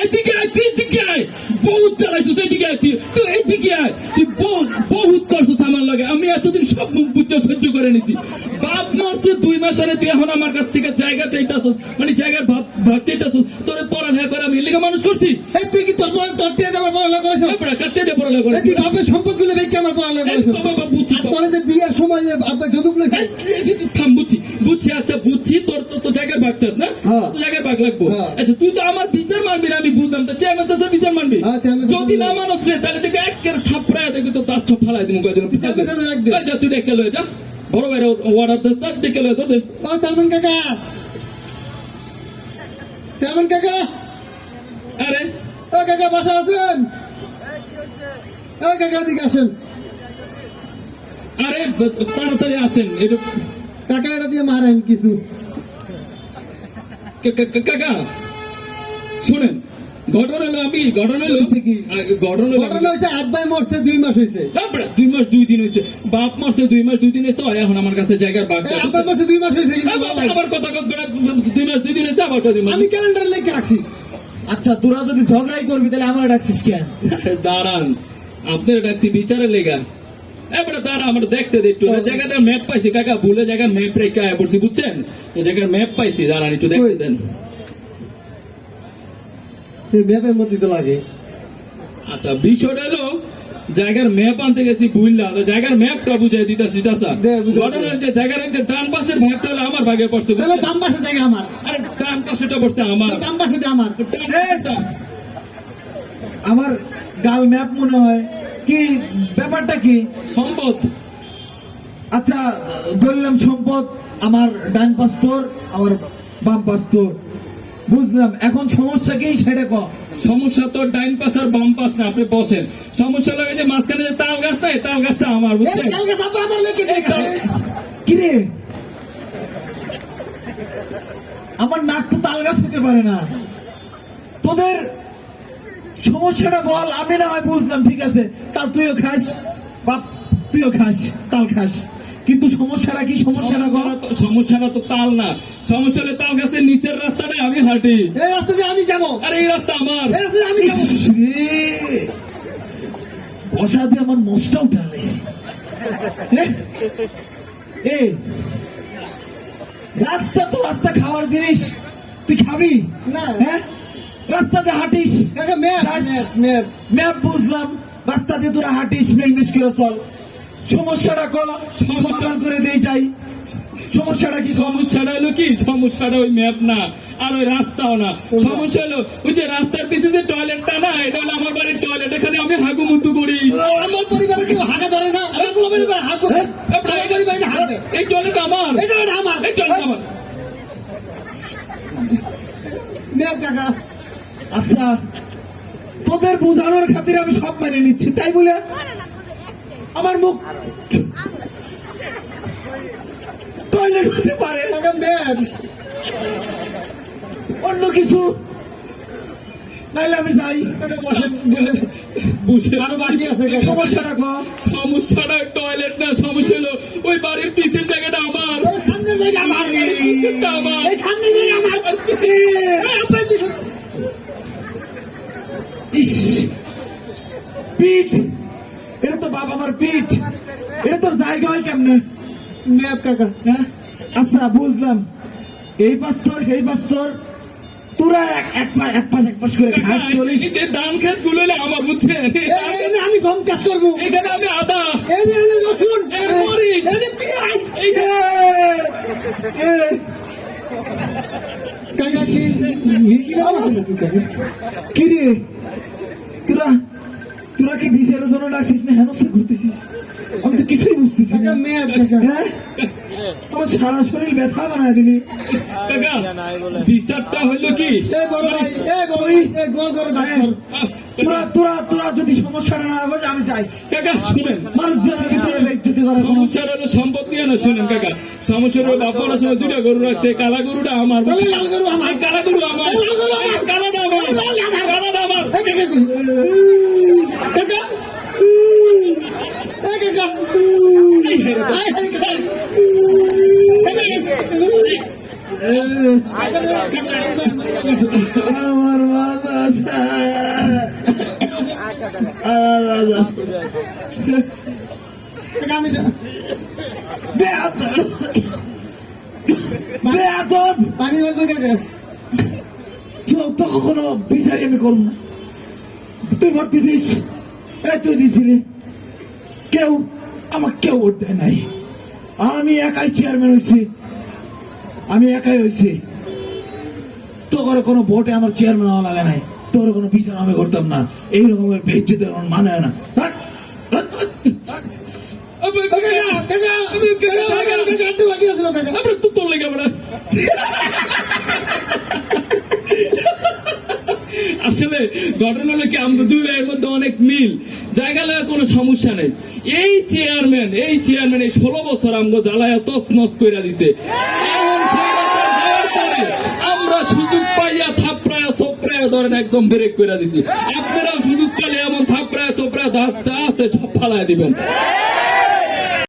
এদিকে আয়, তুই এদিকে আয়, বহুত চালাইছো, তুই এদিকে আয়, তুই এদিকে আয়, তুই বহুত করছো আমার লাগে। আমি এতদিন সব মুখ বুঝতে সহ্য করে নিছি। বাপ মারছে 2 মাস আরে, তুই এখন আমার কাছ থেকে জায়গা চাইতাছ, মানে জায়গার ভাগ চাইতাছ। তোর পড়ালেখা করে আমি এলাকা মানুষ করছি। তুই কি তোর টিয়া যাবার পড়ালেখা করেছো? কাটতে দিয়ে পড়ালেখা করে তুই বাপের সম্পদ গুলো বেঁকে আমার পড়ালেখা করেছো। বুঝছি, তোর যে বিয়ের সময় যে আব্বা যদুক লইছে, থাম, বুঝছি, আচ্ছা বুঝছি, তোর জায়গার ভাগ চাস না, তো জায়গার ভাগ লাগবো। আচ্ছা তুই তো আমার বিচার মানবি না, আমি বুঝলাম। তো চেয়ারম্যান চাচার বিচার মানবি? যদি না মানস রে, তাহলে তোকে একের থাপড়ায় দেখবি তো তার ফালাই দিব। যা তুই ডেকে লয়ে যা, বড় ভাইরা অর্ডার দে, তার ডেকে লয়ে তো দে। সালমান কাকা, সালমান কাকা, আরে ও কাকা বাসা আছেন? ও কাকা দিকে আসেন। আরে তাড়াতাড়ি আসেন। এটা কাকা এটা দিয়ে মারেন কিছু। কাকা শুনেন, ঘটনা হলো ঘটনা হয়েছে আব্বাই মরছে 2 মাস হয়েছে। 2 মাস 2 দিন হয়েছে। বাপ মারছে 2 মাস 2 দিন হয়েছে। এখন আমার কাছে জায়গার ভাগ আব্বাই মরছে 2 মাস হয়েছে। আবার কথা 2 মাস 2 দিন হয়েছে, আবার 2 দিন। আমি ক্যালেন্ডার লিখে রাখছি। আচ্ছা তোরা যদি ঝগড়াই করবি তাহলে আমার ডাকছিস কেন? দাঁড়ান, আপনার ডাকছি বিচারের লেগা। এবারে দাঁড়া, আমরা দেখতে একটু জায়গাটা ম্যাপ পাইছি। কাকা ভুলে জায়গার ম্যাপ রেখে পড়ছি, বুঝছেন? জায়গার ম্যাপ পাইছি, দাঁড়ান একটু দেখতে দেন। ম্যাপের মধ্যে তো লাগে। আচ্ছা বিষয়টা হলো, জায়গার ম্যাপ আনতে গেছি বুঝলা, তো জায়গার ম্যাপটা বুঝাই দিতেছি চাচা। ঘটনা হচ্ছে জায়গার একটা ডান পাশের ভাগটা হলো আমার ভাগে পড়ছে। বাম পাশের জায়গা আমার। আরে ডান পাশেটা পড়ছে আমার, বাম পাশেটা আমার। আমার গাল ম্যাপ মনে হয়। কি ব্যাপারটা কি? সম্পদ। আচ্ছা ধরলাম সম্পদ আমার ডান পাশ তোর, আমার বাম পাশ তোর, বুঝলাম। এখন সমস্যা কি সেটা ক। সমস্যা তো ডাইন পাশ আর বাম পাশ না, আপনি বসেন। সমস্যা লাগে যে মাঝখানে যে তাল গাছটা, এই তাল গাছটা আমার, বুঝছেন? কিরে আমার নাক তো তাল গাছ হতে পারে না। তোদের সমস্যাটা বল, আমি না হয় বুঝলাম, ঠিক আছে। তাল তুইও খাস, বাপ তুইও খাস, তাল খাস, কিন্তু সমস্যাটা কি? সমস্যাটা তো তাল না, সমস্যা হলে তাল গাছের নিচের রাস্তাটা আমি হাঁটি। এই রাস্তা দিয়ে আমি যাবো। আরে এই রাস্তা আমার। বসা দিয়ে আমার মোষটা উঠে আলাইছি। এই রাস্তা তো রাস্তা খাওয়ার জিনিস, তুই খাবি না? হ্যাঁ, রাস্তাতে হাঁটিস, ম্যাপ বুঝলাম, রাস্তা দিয়ে তোরা হাঁটিস, মিলমিশ করে চল। সমস্যাটা সমাধান করে দিয়ে যাই। সমস্যাটা কি? সমস্যাটা হলো কি, সমস্যাটা ওই ম্যাপ না, আর ওই রাস্তাও না। সমস্যা হলো ওই যে রাস্তার পিছনে যে টয়লেটটা না, এটা হলো আমার বাড়ির টয়লেট। এখানে আমি হাগু মুতু করি। আমার পরিবারে কেউ হাগা ধরে না। এই টয়লেট আমার, এই টয়লেট আমার। আচ্ছা তোদের বোঝানোর খাতিরে আমি সব মেনে নিচ্ছি, তাই বলে আমার মুখ টয়লেট হতে পারে, অন্য কিছু নাইলে আমি যাই। সমস্যাটা কম। সমস্যাটা টয়লেট না, সমস্যা হলো ওই বাড়ির পিছের জায়গাটা আমার। ইস, পিঠ, এটা তো বাবা আমার পিঠ, এটা তোর জায়গা হয় কেমনে? ম্যাপ কাকা। হ্যাঁ আচ্ছা বুঝলাম, এই পাশ তোর, এই পাশ তোর, তোরা এক পাশ করে ঘাস চলিস। ধান খেত গুলো আমার, বুঝছেন? আমি গম চাষ করবো। এখানে আমি আদা, রসুন, কাকা কি রে, তোরা কি বিশের জন্য ডাকছিস না হেনস্থা ঘুরতেছিস? আমি তো কিছুই বুঝতেছি না। হ্যাঁ আমার সারা শরীর ব্যথা বানায় দিলি। বিচারটা হইলো কি, তোরা যদি সমস্যাটা না হয় আমি চাই। কাকা শুনেন, মানুষজনের ভিতরে বেইজ্জতি করা সমস্যা হলো সম্পদ নিয়ে না। শুনেন কাকা, সমস্যা হলো বাপার সময় 2টা গরু রাখছে, কালা গরুটা আমার, কালা গরু আমার, কালাটা আমার, কালাটা আমার। আমার মাথা কাকা আমি বেয়াদব পানি লাগবে কাকা তো কখনো বিচারি আমি করব না। তুই ভোট দিছিস, তুই দিছিলি, কেউ আমার কেউ ভোট দেয় নাই। আমি একাই চেয়ারম্যান হয়েছি, আমি একাই হয়েছি। তোর কোনো ভোটে আমার চেয়ারম্যান হওয়া লাগে নাই, তোর কোনো বিচার আমি করতাম না। এই রকমের বেজ্জতি আমার মানে হয় না। হাট, হাট, হাট। একটু বাকি আছিল কাকা আমরা তো তোর লেগে আমরা আসলে ঘটনা হলো কি আমরা দুই ভাইয়ের মধ্যে অনেক মিল, জায়গা লাগা কোনো সমস্যা নেই। এই চেয়ারম্যান এই 16 বছর আমগো জ্বালায়া তছনছ কইরা দিছে। এখন সেই রাস্তা যাওয়ার পরে আমরা সুযোগ পাইয়া থাপড়ায়া চোপড়ায়া ধরেন একদম ব্রেক কইরা দিছি। আপনারাও সুযোগ পেলে এমন থাপড়ায়া চোপড়ায়া যা আছে সব ফালায় দিবেন।